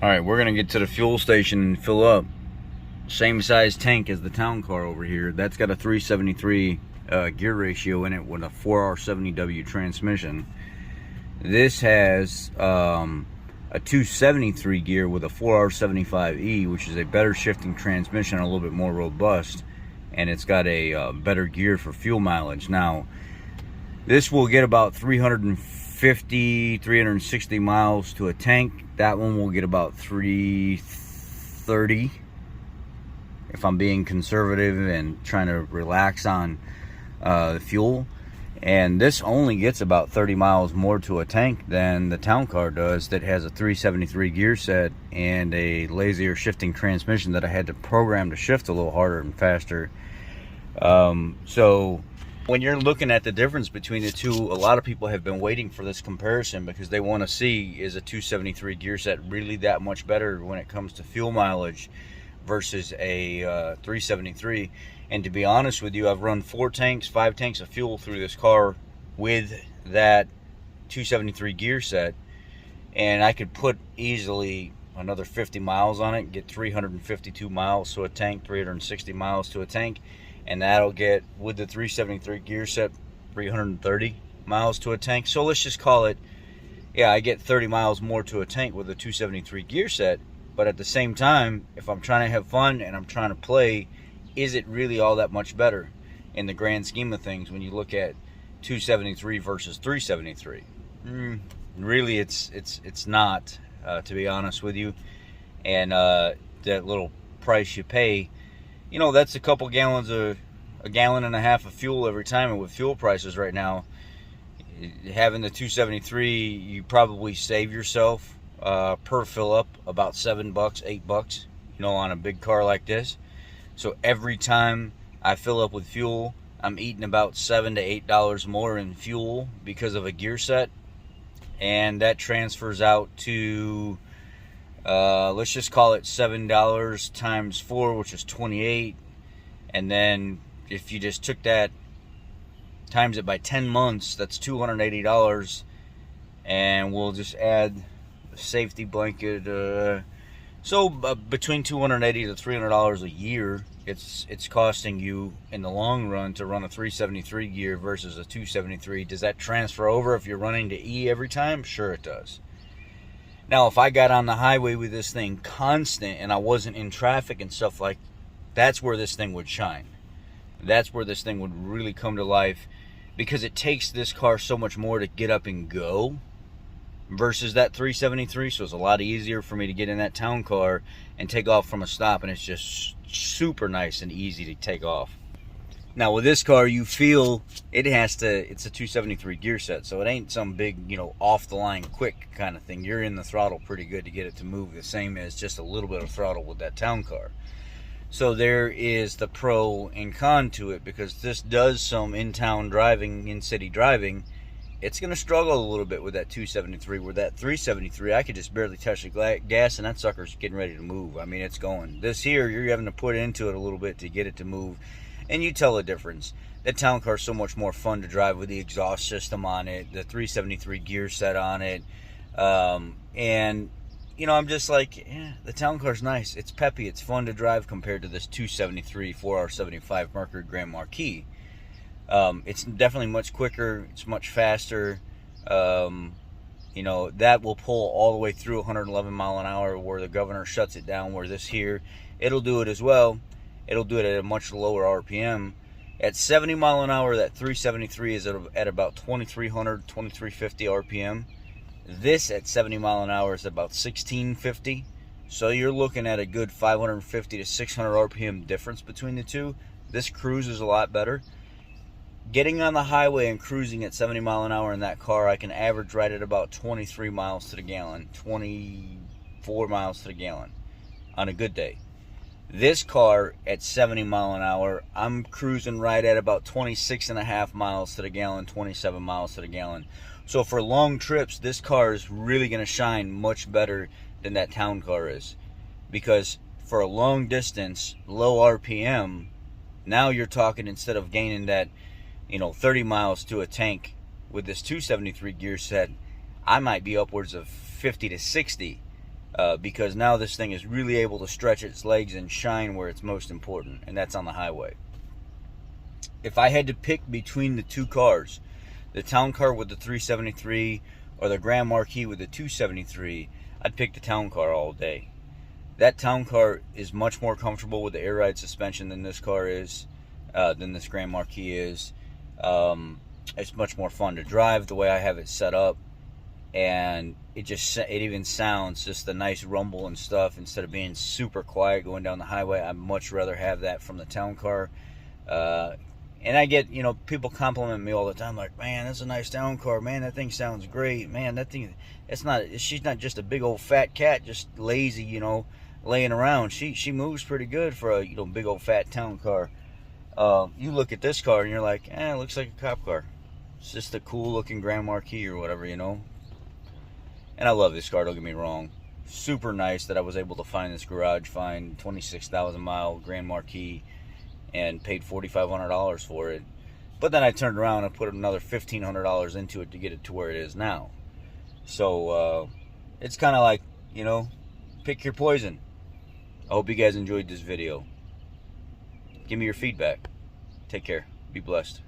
Alright, we're going to get to the fuel station and fill up. Same size tank as the town car over here. That's got a 373 gear ratio in it with a 4R70W transmission. This has a 273 gear with a 4R75E, which is a better shifting transmission, a little bit more robust, and it's got a better gear for fuel mileage. Now, this will get about 350, 360 miles to a tank. That one will get about 330 if I'm being conservative and trying to relax on the fuel. And this only gets about 30 miles more to a tank than the town car does, that has a 373 gear set and a lazier shifting transmission that I had to program to shift a little harder and faster. So when you're looking at the difference between the two, a lot of people have been waiting for this comparison because they want to see, is a 273 gear set really that much better when it comes to fuel mileage versus a 373. And to be honest with you, I've run 5 tanks of fuel through this car with that 273 gear set, and I could put easily another 50 miles on it, get 352 miles to a tank, 360 miles to a tank, and that'll get, with the 373 gear set, 330 miles to a tank. So let's just call it, yeah, I get 30 miles more to a tank with a 273 gear set. But at the same time, if I'm trying to have fun and I'm trying to play, is it really all that much better in the grand scheme of things when you look at 273 versus 373? Really, it's not, to be honest with you. And that little price you pay, you know, that's a couple gallons a gallon and a half of fuel every time. And with fuel prices right now, having the 273, you probably save yourself per fill up about $7, $8, you know, on a big car like this. So every time I fill up with fuel, I'm eating about $7 to $8 more in fuel because of a gear set, and that transfers out to let's just call it $7 times 4, which is 28. And then if you just took that, times it by 10 months, that's $280. And we'll just add a safety blanket. So between $280 to $300 a year, it's costing you in the long run to run a 373 gear versus a 273. Does that transfer over if you're running to E every time? Sure it does. Now, if I got on the highway with this thing constant and I wasn't in traffic and stuff like, that's where this thing would shine. That's where this thing would really come to life, because it takes this car so much more to get up and go versus that 373. So it's a lot easier for me to get in that town car and take off from a stop, and it's just super nice and easy to take off. Now with this car, you feel it has to, it's a 273 gear set, so it ain't some big, you know, off the line quick kind of thing. You're in the throttle pretty good to get it to move, the same as just a little bit of throttle with that town car. So there is the pro and con to it, because this does some in-town driving, in-city driving. It's going to struggle a little bit with that 273. With that 373, I could just barely touch the gas and that sucker's getting ready to move. I mean, it's going. This here, you're having to put into it a little bit to get it to move. And you tell the difference. That town car is so much more fun to drive with the exhaust system on it, the 373 gear set on it. And, you know, I'm just like, yeah, the town car's nice. It's peppy. It's fun to drive compared to this 273 4R75 Mercury Grand Marquis. It's definitely much quicker. It's much faster. You know, that will pull all the way through 111 mile an hour where the governor shuts it down, where this here, it'll do it as well. It'll do it at a much lower RPM. At 70 mile an hour, that 373 is at about 2300, 2350 RPM. This at 70 mile an hour is about 1650. So you're looking at a good 550 to 600 RPM difference between the two. This cruises a lot better. Getting on the highway and cruising at 70 mile an hour in that car, I can average right at about 23 miles to the gallon, 24 miles to the gallon on a good day. This car at 70 mile an hour, I'm cruising right at about 26.5 miles to the gallon, 27 miles to the gallon. So for long trips, this car is really going to shine much better than that town car is. Because for a long distance, low RPM, now you're talking, instead of gaining that, you know, 30 miles to a tank with this 273 gear set, I might be upwards of 50 to 60 because now this thing is really able to stretch its legs and shine where it's most important, and that's on the highway. If I had to pick between the two cars, the town car with the 373 or the Grand Marquis with the 273, I'd pick the town car all day. That town car is much more comfortable with the air ride suspension than this car is, than this Grand Marquis is. It's much more fun to drive the way I have it set up, and it even sounds just a nice rumble and stuff instead of being super quiet going down the highway. I'd much rather have that from the town car. And I get, people compliment me all the time, like, man, that's a nice town car. Man, that thing sounds great. Man, that thing, she's not just a big old fat cat, just lazy, laying around. She moves pretty good for a, big old fat town car. You look at this car and you're like, it looks like a cop car. It's just a cool looking Grand Marquis or whatever, And I love this car, don't get me wrong. Super nice that I was able to find this garage find, 26,000 mile Grand Marquis, and paid $4,500 for it. But then I turned around and put another $1,500 into it to get it to where it is now. So it's kind of like, pick your poison. I hope you guys enjoyed this video. Give me your feedback. Take care. Be blessed.